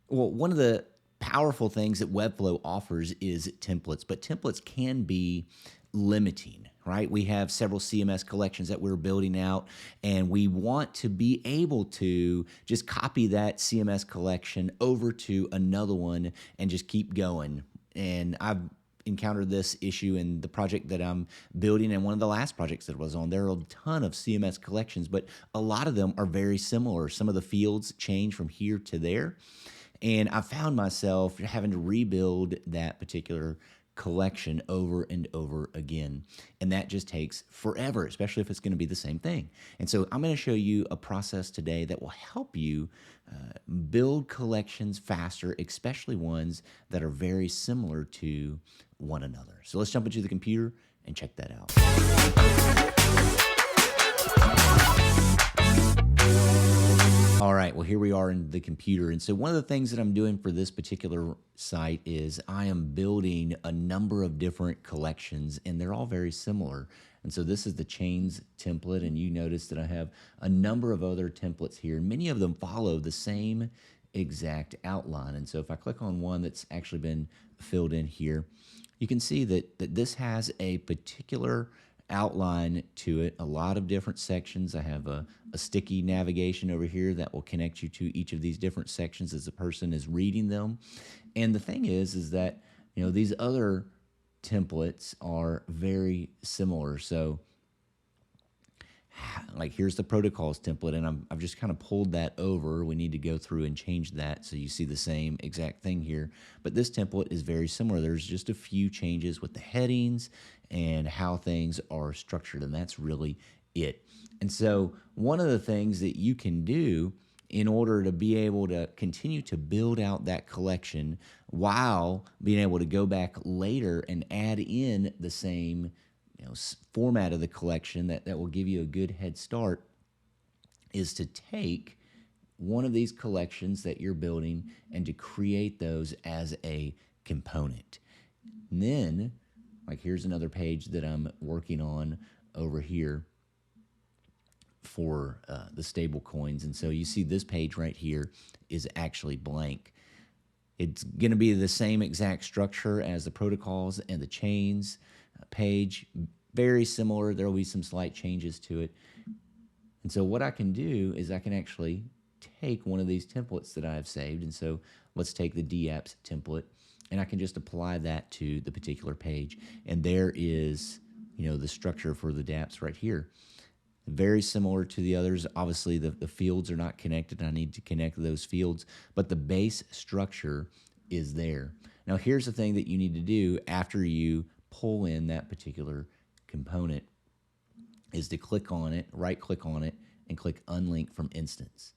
Well, one of the powerful things that Webflow offers is templates, but templates can be limiting, right? We have several CMS collections that we're building out, and we want to be able to just copy that CMS collection over to another one and just keep going. And I've encountered this issue in the project that I'm building and one of the last projects that I was on. There are a ton of CMS collections, but a lot of them are very similar. Some of the fields change from here to there. And I found myself having to rebuild that particular collection over and over again. And that just takes forever, especially if it's going to be the same thing. And so I'm going to show you a process today that will help you build collections faster, especially ones that are very similar to one another. So let's jump into the computer and check that out. All right, well, here we are in the computer. And so one of the things that I'm doing for this particular site is I am building a number of different collections, and they're all very similar. And so this is the chains template, and you notice that I have a number of other templates here. Many of them follow the same exact outline. And so if I click on one that's actually been filled in here, you can see that this has a particular outline to it, a lot of different sections. I have a sticky navigation over here that will connect you to each of these different sections as the person is reading them. And the thing is that, you know, these other templates are very similar. So like here's the protocols template, and I've just kind of pulled that over. We need to go through and change that so you see the same exact thing here. But this template is very similar. There's just a few changes with the headings and how things are structured, and that's really it. And so one of the things that you can do in order to be able to continue to build out that collection while being able to go back later and add in the same format of the collection that will give you a good head start is to take one of these collections that you're building and to create those as a component. And then, like here's another page that I'm working on over here for the stable coins. And so you see this page right here is actually blank. It's going to be the same exact structure as the protocols and the chains page, very similar. There will be some slight changes to it. And so what I can do is I can actually take one of these templates that I've saved. And so let's take the DApps template, and I can just apply that to the particular page. And there is, the structure for the DApps right here. Very similar to the others. Obviously, the fields are not connected. I need to connect those fields, but the base structure is there. Now, here's the thing that you need to do after you pull in that particular component is to click on it, right-click on it, and click Unlink from Instance.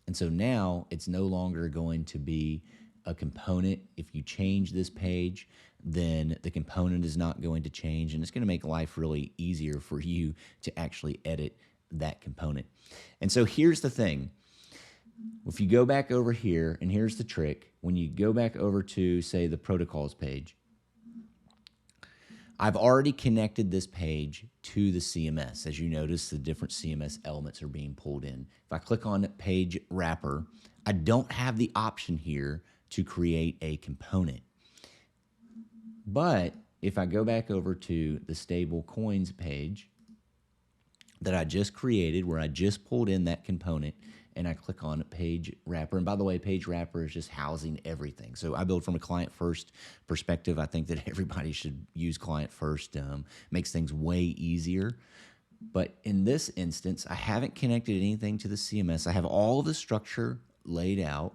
And so now it's no longer going to be a component. If you change this page, then the component is not going to change, and it's going to make life really easier for you to actually edit that component. And so here's the thing. If you go back over here, and here's the trick, when you go back over to, say, the protocols page, I've already connected this page to the CMS. As you notice, the different CMS elements are being pulled in. If I click on Page Wrapper, I don't have the option here to create a component. But if I go back over to the Stable Coins page that I just created, where I just pulled in that component, and I click on Page Wrapper. And by the way, Page Wrapper is just housing everything. So I build from a client-first perspective. I think that everybody should use client-first. Makes things way easier. But in this instance, I haven't connected anything to the CMS. I have all of the structure laid out.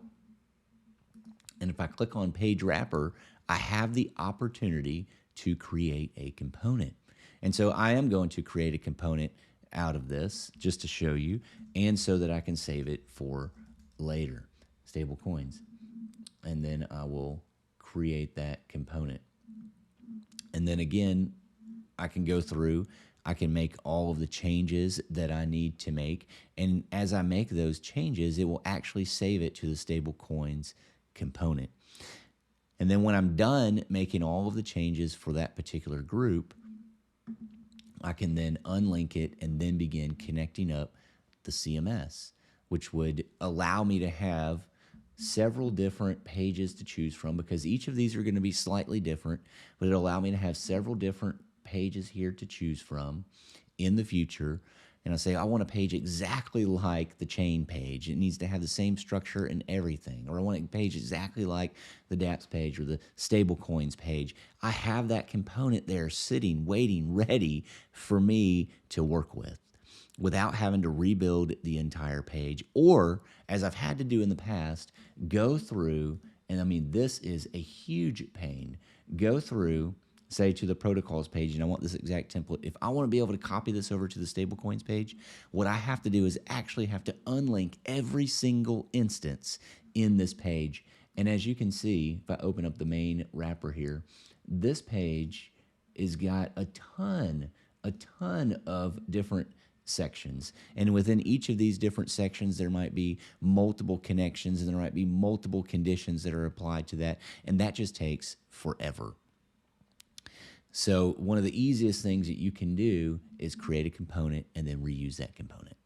And if I click on Page Wrapper, I have the opportunity to create a component. And so I am going to create a component out of this just to show you, and so that I can save it for later. Stable coins. And then I will create that component. And then again, I can go through, I can make all of the changes that I need to make. And as I make those changes, it will actually save it to the stable coins component. And then when I'm done making all of the changes for that particular group, I can then unlink it and then begin connecting up the CMS, which would allow me to have several different pages to choose from because each of these are going to be slightly different, but it'll allow me to have several different pages here to choose from in the future. And I say, I want a page exactly like the chain page. It needs to have the same structure and everything. Or I want a page exactly like the dApps page or the stablecoins page. I have that component there sitting, waiting, ready for me to work with without having to rebuild the entire page. Or, as I've had to do in the past, go through, and I mean, this is a huge pain, go through, say to the protocols page, and I want this exact template. If I want to be able to copy this over to the stablecoins page, what I have to do is actually have to unlink every single instance in this page. And as you can see, if I open up the main wrapper here, this page has got a ton of different sections. And within each of these different sections, there might be multiple connections and there might be multiple conditions that are applied to that. And that just takes forever. So one of the easiest things that you can do is create a component and then reuse that component.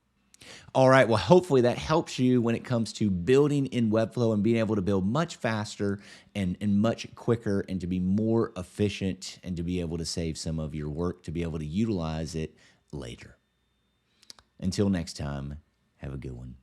All right, well, hopefully that helps you when it comes to building in Webflow and being able to build much faster and much quicker and to be more efficient and to be able to save some of your work, to be able to utilize it later. Until next time, have a good one.